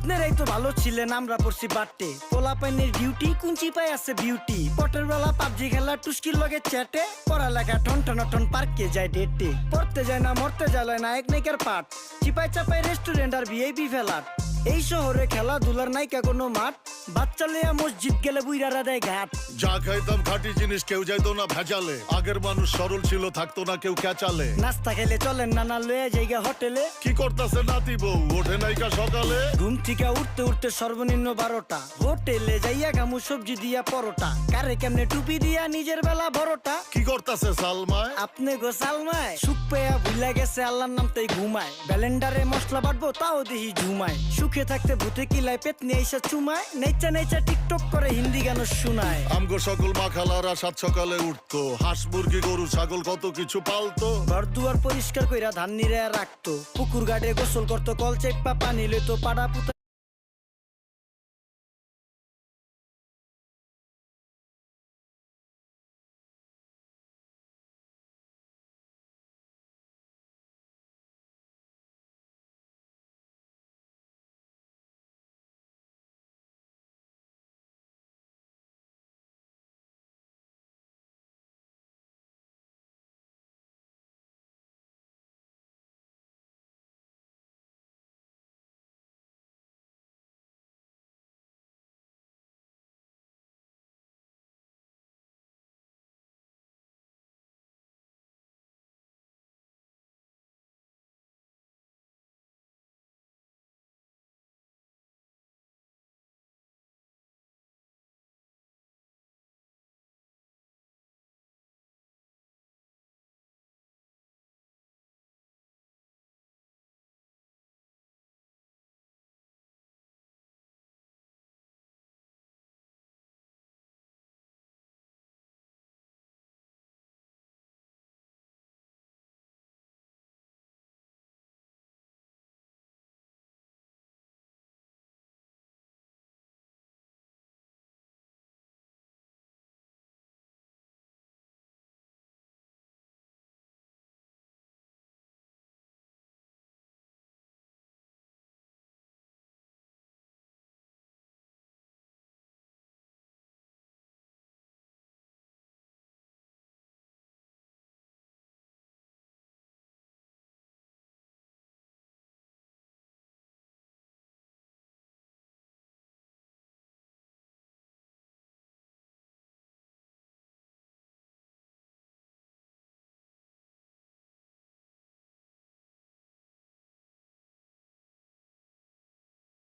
আপনারাই তো ভালো ছিলেন, আমরা পড়ছি বাট্টে। পোলা পাইনের ডিউটি, কুঞ্চি পাই আছে বিউটি। পটের বেলা পাবজি খেলা, টুস্কির লগে চ্যাটে। পড়ালেখা টন টন পার্কে যায় ডেটে। পড়তে যায় না মরতে যায় নায়ক নায়িকার পাঠ। চিপাই চাপাই রেস্টুরেন্ট আর ভিআইপি ফেলাট। এই শহরে খেলাধুলার নায়িকা কোনো মাঠ। বাচ্চা লইয়া মসজিদ গেলে বুইরারা দেয় ঘাট। যা খাইতাম খাঁটি জিনিস, কেউ যাইতো না ভেজালে। আগের মানুষ সরল ছিল, থাকতো না কেউ ক্যাচালে। নাস্তা খেলে চলেন নানা লইয়া জায়গা হোটেলে। কি করতাছে নাতি বউ, ওঠে নাইকা সকালে। ঘুম থেকে উঠতে উঠতে সর্বনিম্ন 12টা। হোটেলে যাইয়া গামু সবজি দিয়া পরোটা। কারে কেমনে টুপি দিয়া নিজের বেলা বড়টা। কি করতাছে সালমায়, আপনি গো সালমায় সুখ পেয়া ভুলা গেছে আল্লাহর নাম তাই ঘুমায়। ব্যালেন্ডারে মশলা বাটবো তাও দেখি ঝুমায়। সুখে থাকতে ভূতে কিলায় পেট নিয়ে এসে চুমায়। নেচা নেচা টিকটক করে হিন্দি গান শোনায়। আমগো সকল মাখালারা সাত সকালে উঠতো। হাঁস মুরগি গরু ছাগল কত কিছু পালতো। ঘর দুয়ার পরিষ্কার কইরা ধান নিরে রাখতো। পুকুর গাড়ে গোসল করতো, কল চেপা পানি লইতো। পাড়া পুতা